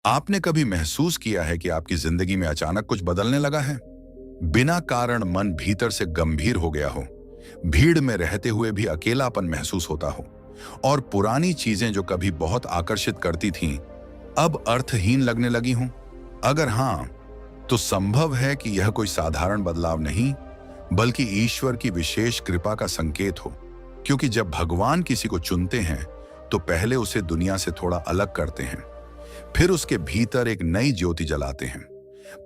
आपने कभी महसूस किया है कि आपकी जिंदगी में अचानक कुछ बदलने लगा है? बिना कारण मन भीतर से गंभीर हो गया हो, भीड़ में रहते हुए भी अकेलापन महसूस होता हो, और पुरानी चीजें जो कभी बहुत आकर्षित करती थीं, अब अर्थहीन लगने लगी हों? अगर हां, तो संभव है कि यह कोई साधारण बदलाव नहीं, बल्कि ईश्वर की विशेष कृपा का संकेत हो। क्योंकि जब भगवान किसी को चुनते हैं, तो पहले उसे दुनिया से थोड़ा अलग करते हैं, फिर उसके भीतर एक नई ज्योति जलाते हैं।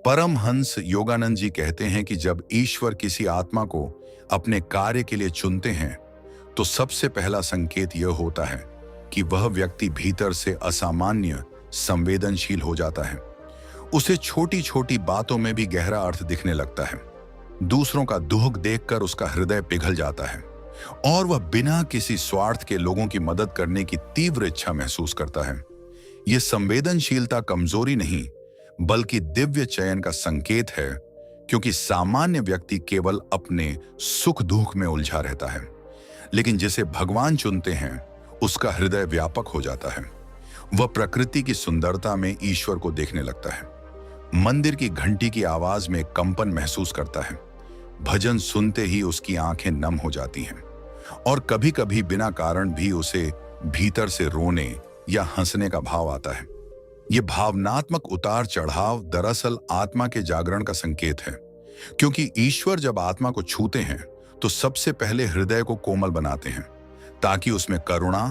परमहंस योगानंद जी कहते हैं कि जब ईश्वर किसी आत्मा को अपने कार्य के लिए चुनते हैं, तो सबसे पहला संकेत यह होता है कि वह व्यक्ति भीतर से असामान्य संवेदनशील हो जाता है। उसे छोटी छोटी बातों में भी गहरा अर्थ दिखने लगता है। दूसरों का दुख देखकर उसका हृदय पिघल जाता है, और वह बिना किसी स्वार्थ के लोगों की मदद करने की तीव्र इच्छा महसूस करता है। यह संवेदनशीलता कमजोरी नहीं, बल्कि दिव्य चयन का संकेत है, क्योंकि सामान्य व्यक्ति केवल अपने सुख दुख में उलझा रहता है, लेकिन जिसे भगवान चुनते हैं, उसका हृदय व्यापक हो जाता है। वह प्रकृति की सुंदरता में ईश्वर को देखने लगता है, मंदिर की घंटी की आवाज में कंपन महसूस करता है, भजन सुनते ही उसकी आंखें नम हो जाती हैं, और कभी कभी बिना कारण भी उसे भीतर से रोने या हंसने का भाव आता है। यह भावनात्मक उतार चढ़ाव दरअसल आत्मा के जागरण का संकेत है, क्योंकि ईश्वर जब आत्मा को छूते हैं, तो सबसे पहले हृदय को कोमल बनाते हैं, ताकि उसमें करुणा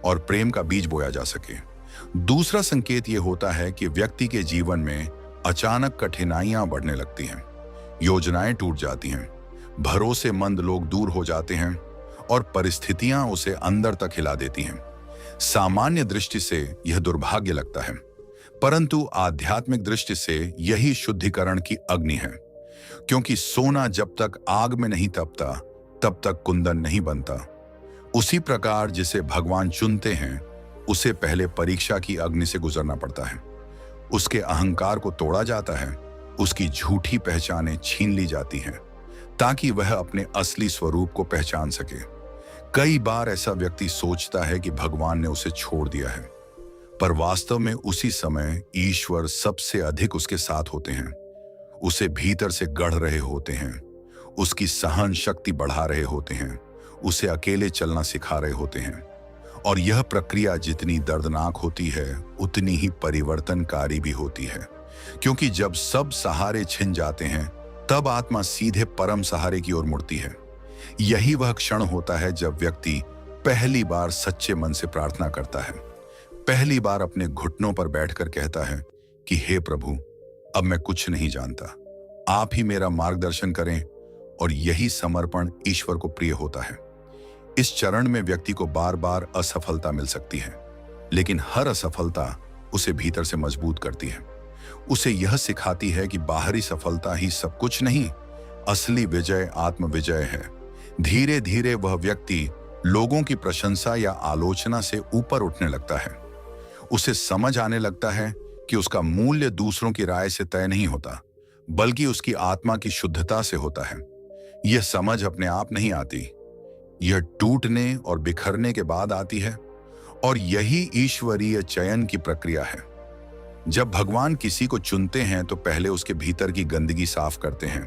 और प्रेम का बीज बोया जा सके। दूसरा संकेत यह होता है कि व्यक्ति के जीवन में अचानक कठिनाइयां बढ़ने लगती हैं, योजनाएं टूट जाती हैं, भरोसेमंद लोग दूर हो जाते हैं, और परिस्थितियां उसे अंदर तक हिला देती हैं। सामान्य दृष्टि से यह दुर्भाग्य लगता है, परंतु आध्यात्मिक दृष्टि से यही शुद्धिकरण की अग्नि है, क्योंकि सोना जब तक आग में नहीं तपता, तब तक कुंदन नहीं बनता। उसी प्रकार जिसे भगवान चुनते हैं, उसे पहले परीक्षा की अग्नि से गुजरना पड़ता है। उसके अहंकार को तोड़ा जाता है, उसकी झूठी पहचानें छीन ली जाती हैं, ताकि वह अपने असली स्वरूप को पहचान सके। कई बार ऐसा व्यक्ति सोचता है कि भगवान ने उसे छोड़ दिया है, पर वास्तव में उसी समय ईश्वर सबसे अधिक उसके साथ होते हैं, उसे भीतर से गढ़ रहे होते हैं, उसकी सहन शक्ति बढ़ा रहे होते हैं, उसे अकेले चलना सिखा रहे होते हैं। और यह प्रक्रिया जितनी दर्दनाक होती है, उतनी ही परिवर्तनकारी भी होती है, क्योंकि जब सब सहारे छिन जाते हैं, तब आत्मा सीधे परम सहारे की ओर मुड़ती है। यही वह क्षण होता है जब व्यक्ति पहली बार सच्चे मन से प्रार्थना करता है, पहली बार अपने घुटनों पर बैठकर कहता है कि हे प्रभु, अब मैं कुछ नहीं जानता, आप ही मेरा मार्गदर्शन करें। और यही समर्पण ईश्वर को प्रिय होता है। इस चरण में व्यक्ति को बार बार असफलता मिल सकती है, लेकिन हर असफलता उसे भीतर से मजबूत करती है। उसे यह सिखाती है कि बाहरी सफलता ही सब कुछ नहीं, असली विजय आत्म विजय है। धीरे धीरे वह व्यक्ति लोगों की प्रशंसा या आलोचना से ऊपर उठने लगता है। उसे समझ आने लगता है कि उसका मूल्य दूसरों की राय से तय नहीं होता, बल्कि उसकी आत्मा की शुद्धता से होता है। यह समझ अपने आप नहीं आती, यह टूटने और बिखरने के बाद आती है, और यही ईश्वरीय चयन की प्रक्रिया है। जब भगवान किसी को चुनते हैं, तो पहले उसके भीतर की गंदगी साफ करते हैं,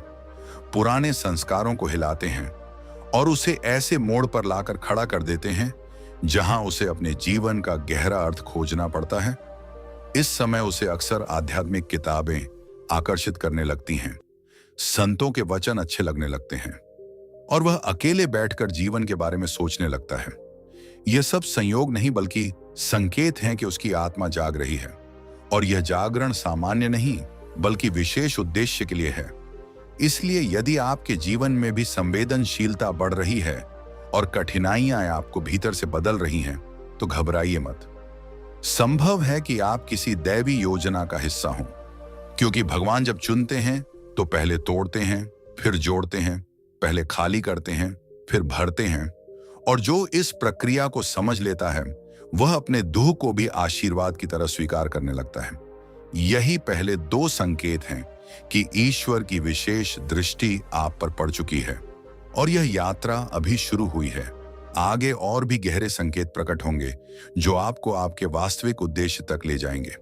पुराने संस्कारों को हिलाते हैं, और उसे ऐसे मोड़ पर लाकर खड़ा कर देते हैं जहां उसे अपने जीवन का गहरा अर्थ खोजना पड़ता है। इस समय उसे अक्सर आध्यात्मिक किताबें आकर्षित करने लगती हैं, संतों के वचन अच्छे लगने लगते हैं, और वह अकेले बैठकर जीवन के बारे में सोचने लगता है। यह सब संयोग नहीं, बल्कि संकेत हैं कि उसकी आत्मा जाग रही है, और यह जागरण सामान्य नहीं, बल्कि विशेष उद्देश्य के लिए है। इसलिए यदि आपके जीवन में भी संवेदनशीलता बढ़ रही है और कठिनाइयां आपको भीतर से बदल रही हैं, तो घबराइए मत। संभव है कि आप किसी दैवी योजना का हिस्सा हों, क्योंकि भगवान जब चुनते हैं, तो पहले तोड़ते हैं, फिर जोड़ते हैं, पहले खाली करते हैं, फिर भरते हैं, और जो इस प्रक्रिया को समझ लेता है, वह अपने दुख को भी आशीर्वाद की तरह स्वीकार करने लगता है। यही पहले दो संकेत हैं कि ईश्वर की विशेष दृष्टि आप पर पड़ चुकी है, और यह यात्रा अभी शुरू हुई है। आगे और भी गहरे संकेत प्रकट होंगे, जो आपको आपके वास्तविक उद्देश्य तक ले जाएंगे।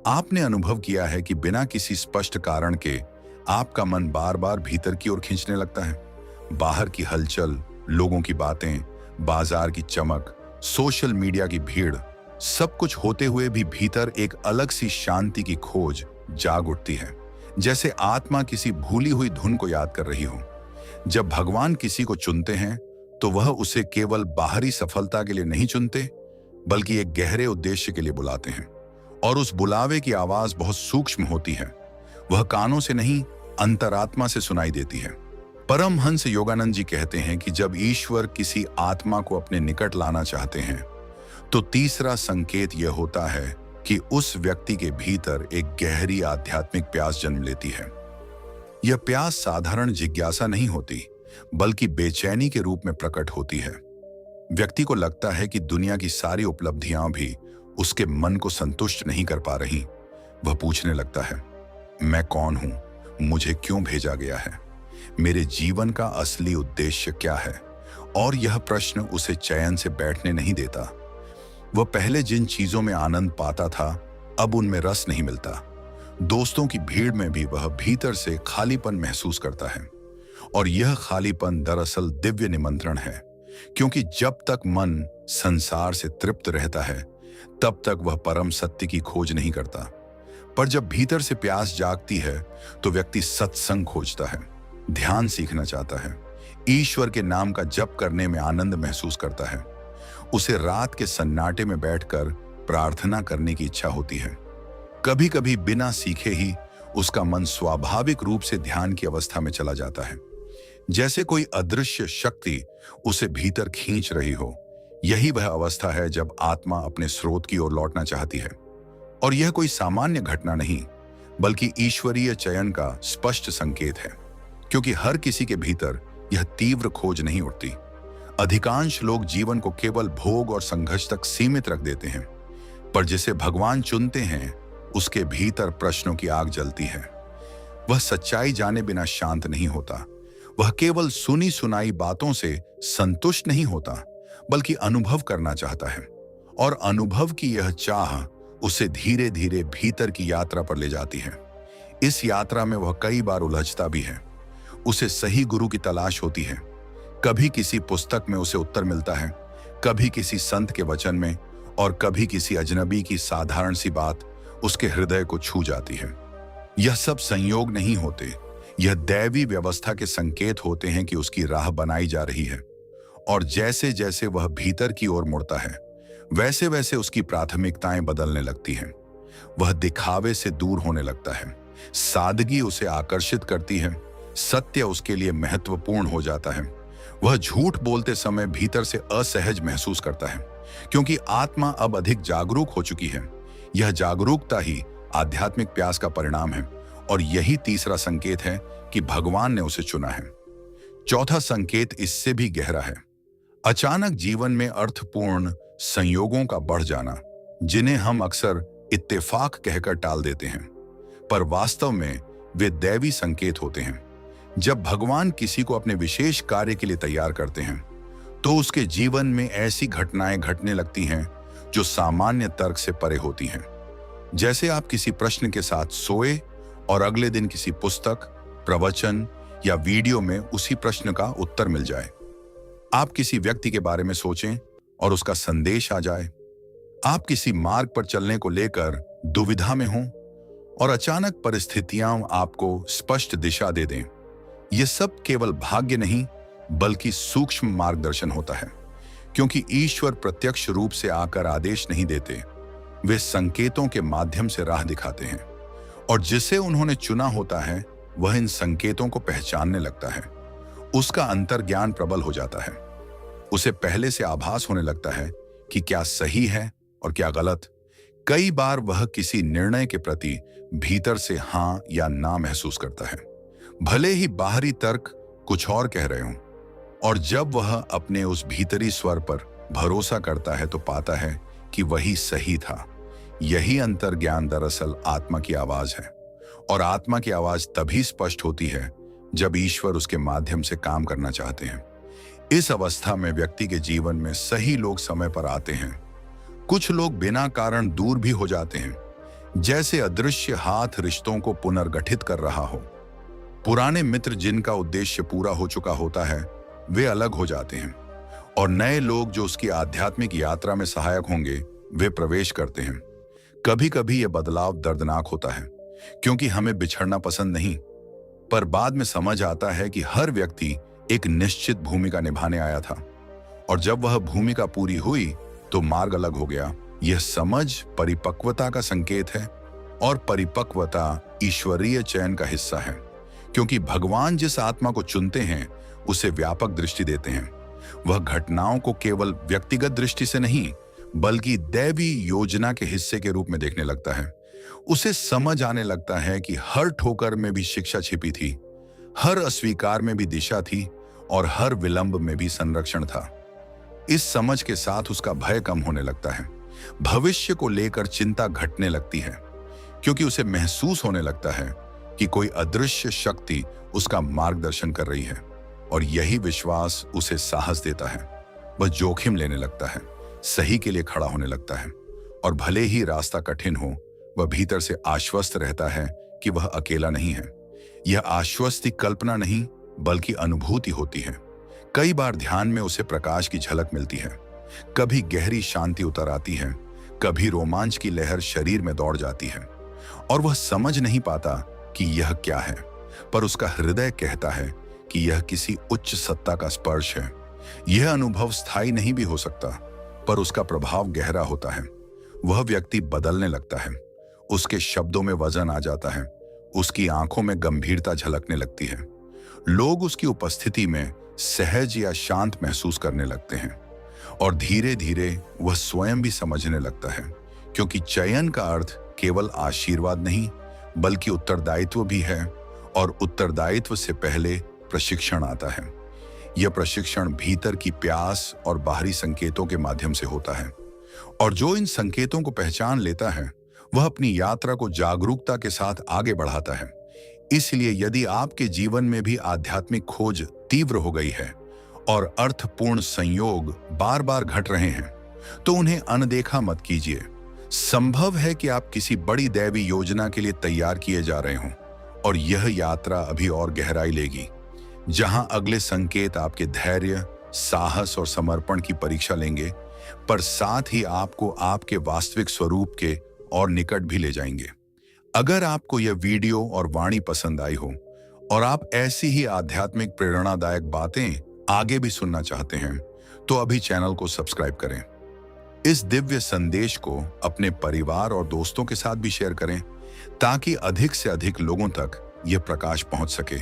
आपने अनुभव किया है कि बिना किसी स्पष्ट कारण के आपका मन बार बार भीतर की ओर खींचने लगता है। बाहर की हलचल, लोगों की बातें, बाजार की चमक, सोशल मीडिया की भीड़, सब कुछ होते हुए भी भीतर एक अलग सी शांति की खोज जाग उठती है, जैसे आत्मा किसी भूली हुई धुन को याद कर रही हो। जब भगवान किसी को चुनते हैं तो वह उसे केवल बाहरी सफलता के लिए नहीं चुनते, बल्कि एक गहरे उद्देश्य के लिए बुलाते हैं। और उस बुलावे की आवाज बहुत सूक्ष्म होती है। वह कानों से नहीं, अंतरात्मा से सुनाई देती है। परमहंस योगानंद जी कहते हैं कि जब ईश्वर किसी आत्मा को अपने निकट लाना चाहते हैं तो तीसरा संकेत यह होता है कि उस व्यक्ति के भीतर एक गहरी आध्यात्मिक प्यास जन्म लेती है। यह प्यास साधारण जिज्ञासा नहीं होती, बल्कि बेचैनी के रूप में प्रकट होती है। व्यक्ति को लगता है कि दुनिया की सारी उपलब्धियां भी उसके मन को संतुष्ट नहीं कर पा रही। वह पूछने लगता है, मैं कौन हूं? मुझे क्यों भेजा गया है? मेरे जीवन का असली उद्देश्य क्या है? और यह प्रश्न उसे चैन से बैठने नहीं देता। वह पहले जिन चीजों में आनंद पाता था, अब उनमें रस नहीं मिलता। दोस्तों की भीड़ में भी वह भीतर से खालीपन महसूस करता है। और यह खालीपन दरअसल दिव्य निमंत्रण है, क्योंकि जब तक मन संसार से तृप्त रहता है, तब तक वह परम सत्य की खोज नहीं करता। पर जब भीतर से प्यास जागती है तो व्यक्ति सत्संग खोजता है, ध्यान सीखना चाहता है, ईश्वर के नाम का जप करने में आनंद महसूस करता है। उसे रात के सन्नाटे में बैठकर प्रार्थना करने की इच्छा होती है। कभी कभी बिना सीखे ही उसका मन स्वाभाविक रूप से ध्यान की अवस्था में चला जाता है, जैसे कोई अदृश्य शक्ति उसे भीतर खींच रही हो। यही वह अवस्था है जब आत्मा अपने स्रोत की ओर लौटना चाहती है। और यह कोई सामान्य घटना नहीं, बल्कि ईश्वरीय चयन का स्पष्ट संकेत है, क्योंकि हर किसी के भीतर यह तीव्र खोज नहीं उठती। अधिकांश लोग जीवन को केवल भोग और संघर्ष तक सीमित रख देते हैं, पर जिसे भगवान चुनते हैं उसके भीतर प्रश्नों की आग जलती है। वह सच्चाई जाने बिना शांत नहीं होता। वह केवल सुनी सुनाई बातों से संतुष्ट नहीं होता, बल्कि अनुभव करना चाहता है। और अनुभव की यह चाह उसे धीरे धीरे भीतर की यात्रा पर ले जाती है। इस यात्रा में वह कई बार उलझता भी है। उसे सही गुरु की तलाश होती है। कभी किसी पुस्तक में उसे उत्तर मिलता है, कभी किसी संत के वचन में, और कभी किसी अजनबी की साधारण सी बात उसके हृदय को छू जाती है। यह सब संयोग नहीं होते, यह दैवी व्यवस्था के संकेत होते हैं कि उसकी राह बनाई जा रही है। और जैसे जैसे वह भीतर की ओर मुड़ता है, वैसे वैसे उसकी प्राथमिकताएं बदलने लगती हैं। वह दिखावे से दूर होने लगता है, सादगी उसे आकर्षित करती है, सत्य उसके लिए महत्वपूर्ण हो जाता है। वह झूठ बोलते समय भीतर से असहज महसूस करता है, क्योंकि आत्मा अब अधिक जागरूक हो चुकी है। यह जागरूकता ही आध्यात्मिक प्यास का परिणाम है, और यही तीसरा संकेत है कि भगवान ने उसे चुना है। चौथा संकेत इससे भी गहरा है। अचानक जीवन में अर्थपूर्ण संयोगों का बढ़ जाना, जिन्हें हम अक्सर इत्तेफाक कहकर टाल देते हैं, पर वास्तव में वे दैवी संकेत होते हैं। जब भगवान किसी को अपने विशेष कार्य के लिए तैयार करते हैं, तो उसके जीवन में ऐसी घटनाएं घटने लगती हैं जो सामान्य तर्क से परे होती हैं। जैसे आप किसी प्रश्न के साथ सोए और अगले दिन किसी पुस्तक, प्रवचन या वीडियो में उसी प्रश्न का उत्तर मिल जाए। आप किसी व्यक्ति के बारे में सोचें और उसका संदेश आ जाए। आप किसी मार्ग पर चलने को लेकर दुविधा में हों और अचानक परिस्थितियां आपको स्पष्ट दिशा दे दें। यह सब केवल भाग्य नहीं, बल्कि सूक्ष्म मार्गदर्शन होता है, क्योंकि ईश्वर प्रत्यक्ष रूप से आकर आदेश नहीं देते, वे संकेतों के माध्यम से राह दिखाते हैं। और जिसे उन्होंने चुना होता है, वह इन संकेतों को पहचानने लगता है। उसका अंतर्ज्ञान प्रबल हो जाता है। उसे पहले से आभास होने लगता है कि क्या सही है और क्या गलत। कई बार वह किसी निर्णय के प्रति भीतर से हां या ना महसूस करता है, भले ही बाहरी तर्क कुछ और कह रहे हों। और जब वह अपने उस भीतरी स्वर पर भरोसा करता है, तो पाता है कि वही सही था। यही अंतर्ज्ञान दरअसल आत्मा की आवाज है। और आत्मा की आवाज तभी स्पष्ट होती है जब ईश्वर उसके माध्यम से काम करना चाहते हैं। इस अवस्था में व्यक्ति के जीवन में सही लोग समय पर आते हैं। कुछ लोग बिना कारण दूर भी हो जाते हैं, जैसे अदृश्य हाथ रिश्तों को पुनर्गठित कर रहा हो। पुराने मित्र जिनका उद्देश्य पूरा हो चुका होता है, वे अलग हो जाते हैं और नए लोग जो उसकी आध्यात्मिक यात्रा में सहायक होंगे, वे प्रवेश करते हैं। कभी कभी यह बदलाव दर्दनाक होता है, क्योंकि हमें बिछड़ना पसंद नहीं, पर बाद में समझ आता है कि हर व्यक्ति एक निश्चित भूमिका निभाने आया था और जब वह भूमिका पूरी हुई तो मार्ग अलग हो गया। यह समझ परिपक्वता का संकेत है और परिपक्वता ईश्वरीय चयन का हिस्सा है, क्योंकि भगवान जिस आत्मा को चुनते हैं उसे व्यापक दृष्टि देते हैं। वह घटनाओं को केवल व्यक्तिगत दृष्टि से नहीं, बल्कि दैवी योजना के हिस्से के रूप में देखने लगता है। उसे समझ आने लगता है कि हर ठोकर में भी शिक्षा छिपी थी, हर अस्वीकार में भी दिशा थी और हर विलंब में भी संरक्षण था। इस समझ के साथ उसका भय कम होने लगता है, भविष्य को लेकर चिंता घटने लगती है, क्योंकि उसे महसूस होने लगता है कि कोई अदृश्य शक्ति उसका मार्गदर्शन कर रही है और यही विश्वास उसे साहस देता है। वह जोखिम लेने लगता है, सही के लिए खड़ा होने लगता है और भले ही रास्ता कठिन हो, वह भीतर से आश्वस्त रहता है कि वह अकेला नहीं है। यह आश्वस्ति कल्पना नहीं, बल्कि अनुभूति होती है। कई बार ध्यान में उसे प्रकाश की झलक मिलती है, कभी गहरी शांति उतर आती है, कभी रोमांच की लहर शरीर में दौड़ जाती है और वह समझ नहीं पाता कि यह क्या है, पर उसका हृदय कहता है कि यह किसी उच्च सत्ता का स्पर्श है। यह अनुभव स्थायी नहीं भी हो सकता, पर उसका प्रभाव गहरा होता है। वह व्यक्ति बदलने लगता है, उसके शब्दों में वजन आ जाता है, उसकी आंखों में गंभीरता झलकने लगती है। लोग उसकी उपस्थिति में सहज या शांत महसूस करने लगते हैं और धीरे धीरे वह स्वयं भी समझने लगता है, क्योंकि चयन का अर्थ केवल आशीर्वाद नहीं, बल्कि उत्तरदायित्व भी है और उत्तरदायित्व से पहले प्रशिक्षण आता है। यह प्रशिक्षण भीतर की प्यास और बाहरी संकेतों के माध्यम से होता है और जो इन संकेतों को पहचान लेता है, वह अपनी यात्रा को जागरूकता के साथ आगे बढ़ाता है। इसलिए यदि आपके जीवन में भी आध्यात्मिक खोज तीव्र हो गई है और अर्थपूर्ण संयोग बार बार घट रहे हैं, तो उन्हें अनदेखा मत कीजिए। संभव है कि आप किसी बड़ी दैवी योजना के लिए तैयार किए जा रहे हों और यह यात्रा अभी और गहराई लेगी, जहां अगले संकेत आपके धैर्य, साहस और समर्पण की परीक्षा लेंगे, पर साथ ही आपको आपके वास्तविक स्वरूप के और निकट भी ले जाएंगे। अगर आपको यह वीडियो और वाणी पसंद आई हो और आप ऐसी ही आध्यात्मिक प्रेरणादायक बातें आगे भी सुनना चाहते हैं, तो अभी चैनल को सब्सक्राइब करें। इस दिव्य संदेश को अपने परिवार और दोस्तों के साथ भी शेयर करें, ताकि अधिक से अधिक लोगों तक यह प्रकाश पहुंच सके।